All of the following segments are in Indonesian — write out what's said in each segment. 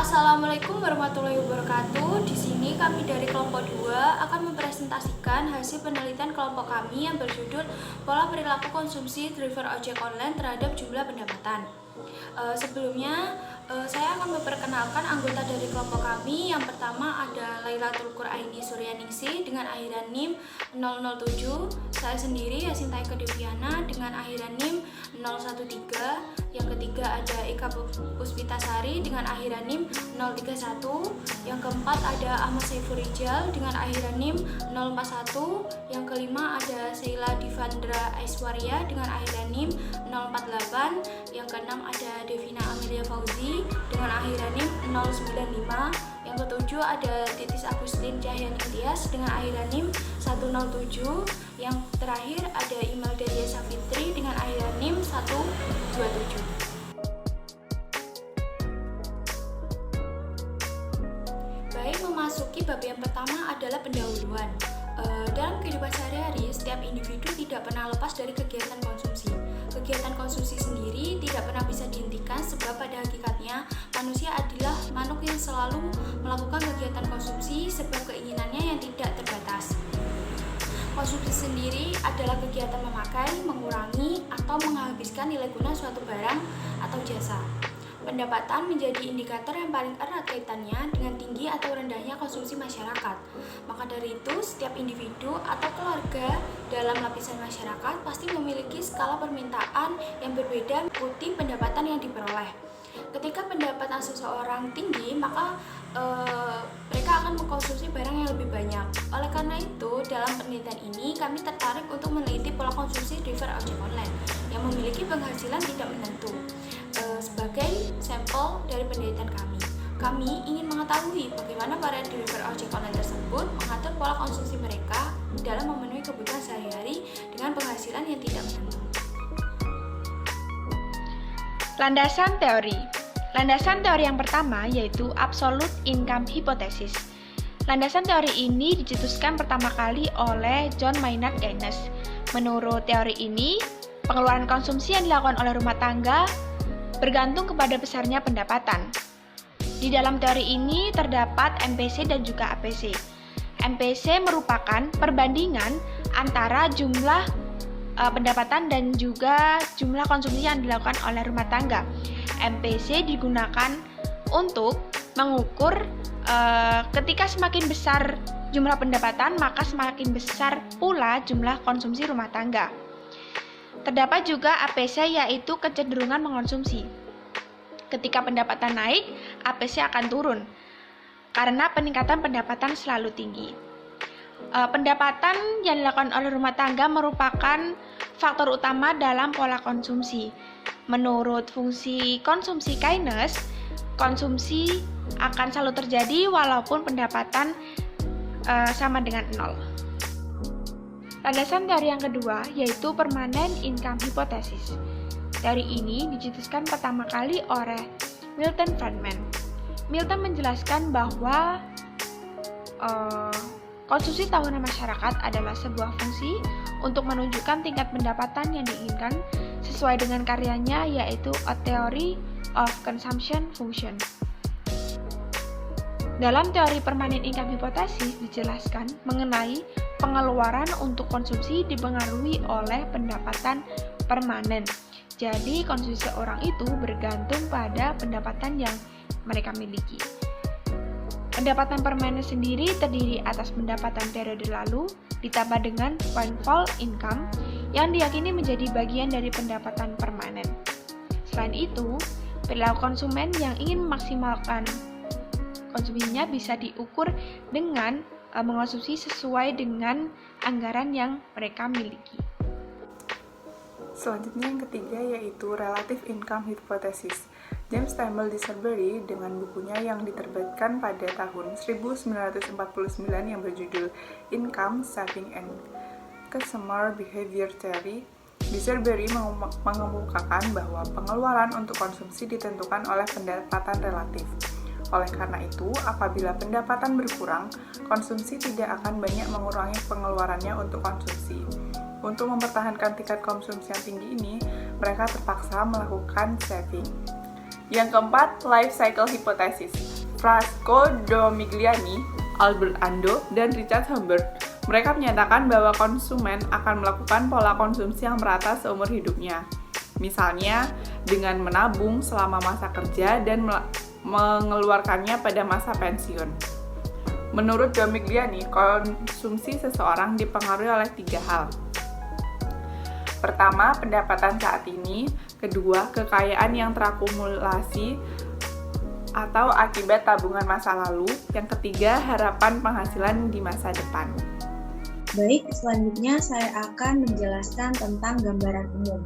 Assalamualaikum warahmatullahi wabarakatuh. Di sini kami dari kelompok 2 akan mempresentasikan hasil penelitian kelompok kami yang berjudul Pola Perilaku Konsumsi Driver Ojek Online Terhadap Jumlah Pendapatan. Sebelumnya saya akan memperkenalkan anggota dari kelompok kami. Yang pertama ada Lailatul Quraini Suryaningsih dengan akhiran NIM 007. Saya sendiri Yasinta Eka Deviana dengan akhiran NIM 013. Yang ketiga ada Eka Puspitasari dengan akhiran NIM 031. Yang keempat ada Ahmad Saiful Rijal dengan akhiran NIM 041. Yang kelima ada Sheila Divandra Aiswarya dengan akhiran NIM 048. Yang keenam ada Devina Amelia Fauzi dengan akhiran NIM 095. Yang ketujuh ada Titis Agustin Cahyani Tias dengan akhiran NIM 107. Yang terakhir ada Imelda Diasa Fitri dengan akhiran NIM 127. Baik, memasuki bab yang pertama adalah pendahuluan. Dalam kehidupan sehari-hari, setiap individu tidak pernah lepas dari kegiatan konsumsi. Kegiatan konsumsi sendiri tidak pernah bisa dihentikan sebab pada hakikatnya manusia adalah makhluk yang selalu melakukan kegiatan konsumsi sebab keinginannya yang tidak terbatas. Konsumsi sendiri adalah kegiatan memakai, mengurangi, atau menghabiskan nilai guna suatu barang atau jasa. Pendapatan menjadi indikator yang paling erat kaitannya dengan tinggi atau rendahnya konsumsi masyarakat. Maka dari itu, setiap individu atau keluarga dalam lapisan masyarakat pasti memiliki skala permintaan yang berbeda mengikuti pendapatan yang diperoleh. Ketika pendapatan seseorang tinggi, maka mereka akan mengkonsumsi barang yang lebih banyak. Oleh karena itu, dalam penelitian ini kami tertarik untuk meneliti pola konsumsi driver ojek online yang memiliki penghasilan tidak menentu. Sebagai sampel dari penelitian kami ingin mengetahui bagaimana para driver ojek online tersebut mengatur pola konsumsi mereka dalam memenuhi kebutuhan sehari-hari dengan penghasilan yang tidak menentu. Landasan teori. Landasan teori yang pertama yaitu Absolute Income Hypothesis. Landasan teori ini dicetuskan pertama kali oleh John Maynard Keynes. Menurut teori ini, pengeluaran konsumsi yang dilakukan oleh rumah tangga bergantung kepada besarnya pendapatan. Di dalam teori ini terdapat MPC dan juga APC. MPC merupakan perbandingan antara jumlah pendapatan dan juga jumlah konsumsi yang dilakukan oleh rumah tangga. MPC digunakan untuk mengukur ketika semakin besar jumlah pendapatan, maka semakin besar pula jumlah konsumsi rumah tangga. Terdapat juga APC yaitu kecenderungan mengonsumsi. Ketika pendapatan naik, APC akan turun karena peningkatan pendapatan selalu tinggi. Pendapatan yang dilakukan oleh rumah tangga merupakan faktor utama dalam pola konsumsi. Menurut fungsi konsumsi Keynes, konsumsi akan selalu terjadi walaupun pendapatan sama dengan 0. Landasan teori yang kedua yaitu Permanent Income Hypothesis. Teori ini dicetuskan pertama kali oleh Milton Friedman. Milton menjelaskan bahwa konsumsi tahunan masyarakat adalah sebuah fungsi untuk menunjukkan tingkat pendapatan yang diinginkan sesuai dengan karyanya yaitu A Theory of Consumption Function. Dalam teori Permanent Income Hypothesis dijelaskan mengenai pengeluaran untuk konsumsi dipengaruhi oleh pendapatan permanen. Jadi konsumsi orang itu bergantung pada pendapatan yang mereka miliki. Pendapatan permanen sendiri terdiri atas pendapatan periode lalu ditambah dengan windfall income yang diyakini menjadi bagian dari pendapatan permanen. Selain itu, perilaku konsumen yang ingin memaksimalkan konsumsinya bisa diukur dengan mengonsumsi sesuai dengan anggaran yang mereka miliki. Selanjutnya yang ketiga yaitu Relative Income Hypothesis. James Stamble Disraeli dengan bukunya yang diterbitkan pada tahun 1949 yang berjudul Income, Saving, and Consumer Behavior Theory, Disraeli mengemukakan bahwa pengeluaran untuk konsumsi ditentukan oleh pendapatan relatif. Oleh karena itu, apabila pendapatan berkurang, konsumsi tidak akan banyak mengurangi pengeluarannya untuk konsumsi. Untuk mempertahankan tingkat konsumsi yang tinggi ini, mereka terpaksa melakukan saving. Yang keempat, life cycle hypothesis. Frasco Domigliani, Albert Ando, dan Richard Humbert. Mereka menyatakan bahwa konsumen akan melakukan pola konsumsi yang merata seumur hidupnya. Misalnya, dengan menabung selama masa kerja dan mengeluarkannya pada masa pensiun. Menurut Domigliani, konsumsi seseorang dipengaruhi oleh 3 hal. Pertama, pendapatan saat ini. Kedua, kekayaan yang terakumulasi atau akibat tabungan masa lalu. Yang ketiga, harapan penghasilan di masa depan. Baik, selanjutnya saya akan menjelaskan tentang gambaran umum.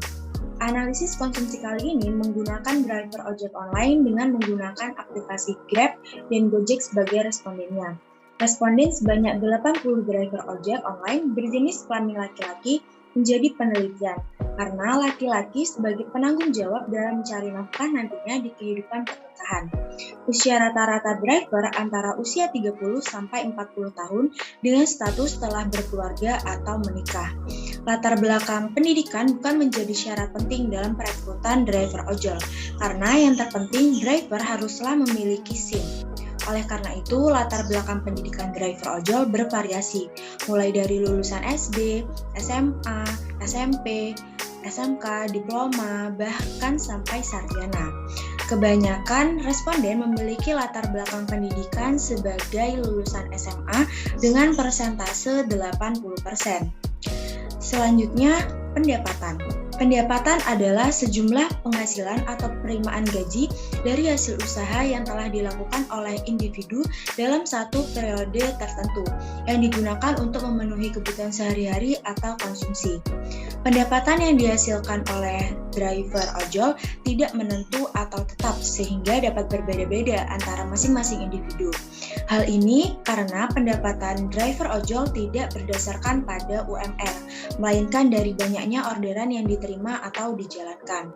Analisis konsumsi kali ini menggunakan driver ojek online dengan menggunakan aplikasi Grab dan Gojek sebagai respondennya. Responden sebanyak 80 driver ojek online berjenis kelamin laki-laki menjadi penelitian, karena laki-laki sebagai penanggung jawab dalam mencari nafkah nantinya di kehidupan pernikahan. Usia rata-rata driver antara usia 30 sampai 40 tahun dengan status telah berkeluarga atau menikah. Latar belakang pendidikan bukan menjadi syarat penting dalam perekrutan driver ojol, karena yang terpenting driver haruslah memiliki SIM. Oleh karena itu, latar belakang pendidikan driver ojol bervariasi, mulai dari lulusan SD, SMA, SMP, SMK, diploma, bahkan sampai sarjana. Kebanyakan responden memiliki latar belakang pendidikan sebagai lulusan SMA dengan persentase 80%. Selanjutnya, pendapatan. Pendapatan adalah sejumlah penghasilan atau penerimaan gaji dari hasil usaha yang telah dilakukan oleh individu dalam satu periode tertentu yang digunakan untuk memenuhi kebutuhan sehari-hari atau konsumsi. Pendapatan yang dihasilkan oleh driver ojol tidak menentu atau tetap sehingga dapat berbeda-beda antara masing-masing individu. Hal ini karena pendapatan driver ojol tidak berdasarkan pada UMR, melainkan dari banyaknya orderan yang diterima atau dijalankan.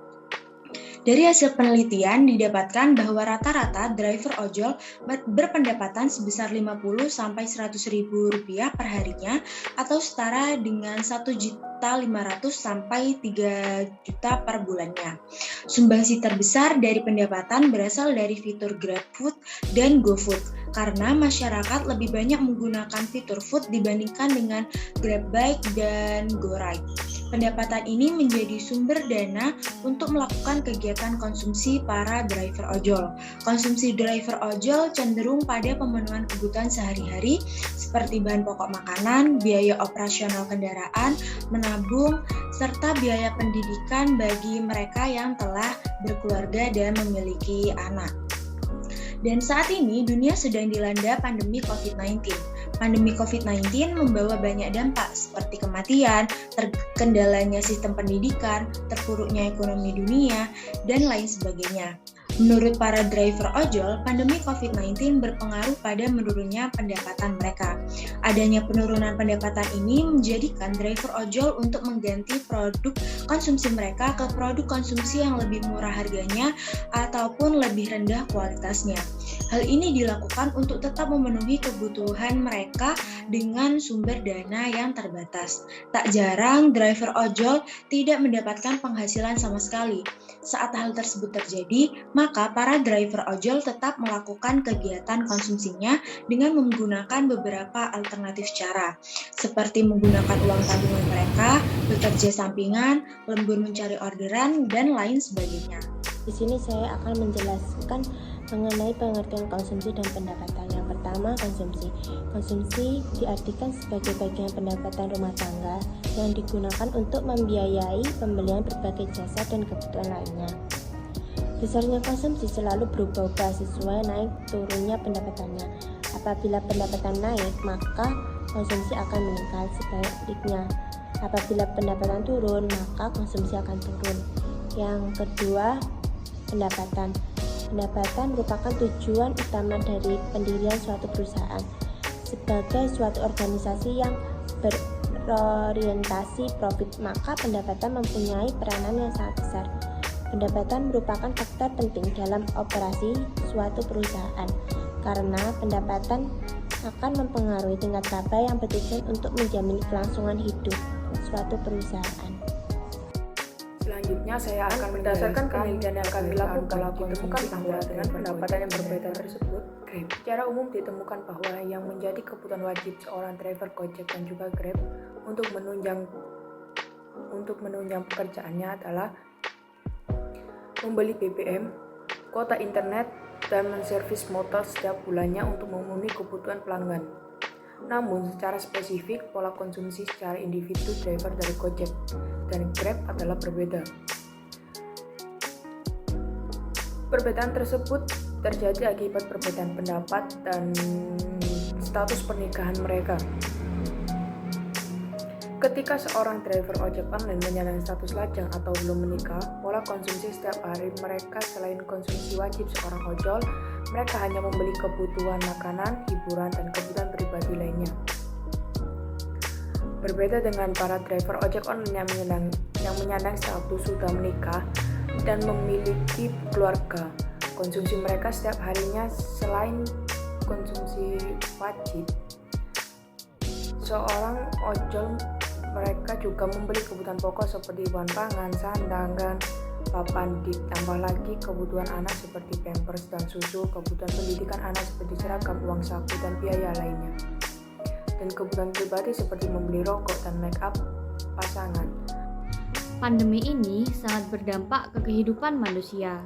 Dari hasil penelitian didapatkan bahwa rata-rata driver ojol berpendapatan sebesar 50 sampai 100 ribu rupiah per harinya atau setara dengan 1.500.000 sampai 3 juta per bulannya. Sumbangsi terbesar dari pendapatan berasal dari fitur GrabFood dan GoFood karena masyarakat lebih banyak menggunakan fitur food dibandingkan dengan GrabBike dan GoRide. Pendapatan ini menjadi sumber dana untuk melakukan kegiatan konsumsi para driver ojol. Konsumsi driver ojol cenderung pada pemenuhan kebutuhan sehari-hari seperti bahan pokok makanan, biaya operasional kendaraan, menabung, serta biaya pendidikan bagi mereka yang telah berkeluarga dan memiliki anak. Dan saat ini dunia sedang dilanda pandemi COVID-19. Pandemi COVID-19 membawa banyak dampak seperti kematian, terkendalanya sistem pendidikan, terpuruknya ekonomi dunia, dan lain sebagainya. Menurut para driver ojol, pandemi COVID-19 berpengaruh pada menurunnya pendapatan mereka. Adanya penurunan pendapatan ini menjadikan driver ojol untuk mengganti produk konsumsi mereka ke produk konsumsi yang lebih murah harganya ataupun lebih rendah kualitasnya. Hal ini dilakukan untuk tetap memenuhi kebutuhan mereka dengan sumber dana yang terbatas. Tak jarang driver ojol tidak mendapatkan penghasilan sama sekali. Saat hal tersebut terjadi, maka para driver ojol tetap melakukan kegiatan konsumsinya dengan menggunakan beberapa alternatif cara, seperti menggunakan uang tabungan mereka, bekerja sampingan, lembur mencari orderan, dan lain sebagainya. Di sini saya akan menjelaskan mengenai pengertian konsumsi dan pendapatan. Yang pertama, konsumsi. Konsumsi diartikan sebagai bagian pendapatan rumah tangga yang digunakan untuk membiayai pembelian berbagai jasa dan kebutuhan lainnya. Besarnya konsumsi selalu berubah-ubah sesuai naik turunnya pendapatannya. Apabila pendapatan naik, maka konsumsi akan meningkat. Sebaliknya, apabila pendapatan turun, maka konsumsi akan turun. Yang kedua, pendapatan. Pendapatan merupakan tujuan utama dari pendirian suatu perusahaan. Sebagai suatu organisasi yang berorientasi profit, maka pendapatan mempunyai peranan yang sangat besar. Pendapatan merupakan faktor penting dalam operasi suatu perusahaan, karena pendapatan akan mempengaruhi tingkat laba yang bertujuan untuk menjamin kelangsungan hidup suatu perusahaan. Selanjutnya saya akan berdasarkan penelitian yang kami lakukan ditemukan bahwa dengan pendapatan yang berbeda tersebut, Grab secara umum ditemukan bahwa yang menjadi kebutuhan wajib seorang driver Gojek dan juga Grab untuk menunjang pekerjaannya adalah membeli BBM, kuota internet, dan menservis motor setiap bulannya untuk memenuhi kebutuhan pelanggan. Namun secara spesifik, pola konsumsi secara individu driver dari Gojek dan Grab adalah berbeda. Perbedaan tersebut terjadi akibat perbedaan pendapat dan status pernikahan mereka. Ketika seorang driver ojek online menyandang status lajang atau belum menikah, pola konsumsi setiap hari mereka selain konsumsi wajib seorang ojol, mereka hanya membeli kebutuhan makanan, hiburan, dan kebutuhan pribadi lainnya. Berbeda dengan para driver ojek online yang menyandang status sudah menikah dan memiliki keluarga, konsumsi mereka setiap harinya selain konsumsi wajib, seorang ojol mereka juga membeli kebutuhan pokok seperti bahan pangan, sandang, papan, ditambah lagi kebutuhan anak seperti pampers dan susu, kebutuhan pendidikan anak seperti seragam, uang saku, dan biaya lainnya. Dan kebutuhan pribadi seperti membeli rokok dan make up pasangan. Pandemi ini sangat berdampak ke kehidupan manusia.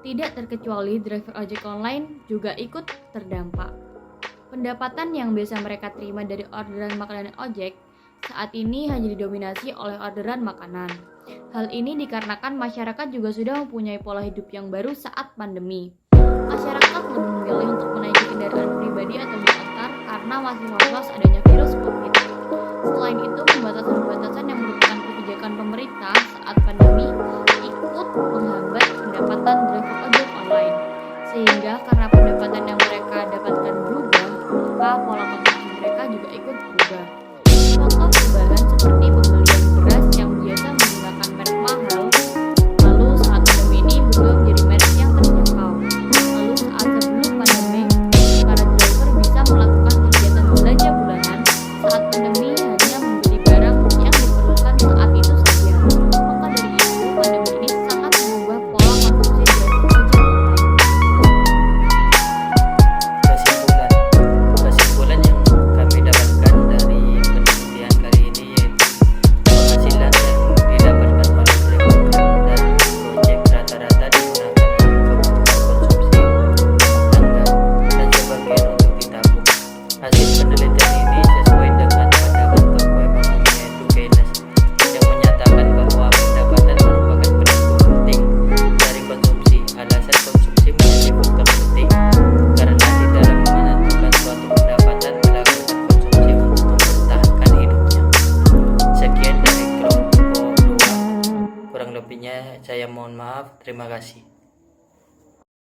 Tidak terkecuali driver ojek online juga ikut terdampak. Pendapatan yang biasa mereka terima dari orderan makanan ojek saat ini hanya didominasi oleh orderan makanan. Hal ini dikarenakan masyarakat juga sudah mempunyai pola hidup yang baru saat pandemi. Masyarakat lebih memilih untuk menaiki kendaraan pribadi atau diantar karena masih was-was adanya virus COVID. Selain itu, pembatasan-pembatasan yang merupakan kebijakan pemerintah saat pandemi ikut menghambat pendapatan driver ojek online. Sehingga karena pendapatan yang mereka dapatkan berubah, maka pola konsumsi mereka juga ikut berubah. Contoh perubahan seperti pembelian beras yang biasa menggunakan merek mahal, lalu saat pandemi ini berubah menjadi merek yang terjangkau. Lalu saat sebelum pandemi, para driver bisa melakukan kegiatan belanja bulanan. Saat pandemi hanya membeli barang yang diperlukan saat itu saja. Maka dari itu, pandemi ini sangat mengubah pola konsumsi driver ojek online. Kesimpulan yang kami dapatkan dari penelitian kali ini yaitu penghasilan yang didapatkan oleh driver dan Gojek rata-rata digunakan untuk kebutuhan konsumsi rumah tangga dan sebagian untuk ditabung. Hasil penelitian ini sesuai dengan pandangan tokoh ekonomi yaitu Keynes yang menyatakan bahwa pendapatan merupakan penentu penting dari konsumsi. Alasan konsumsi menjadi faktor penting karena di dalam menentukan suatu pendapatan melakukan konsumsi untuk mempertahankan hidupnya. Sekian dari kelompok 2. Kurang lebihnya saya mohon maaf. Terima kasih.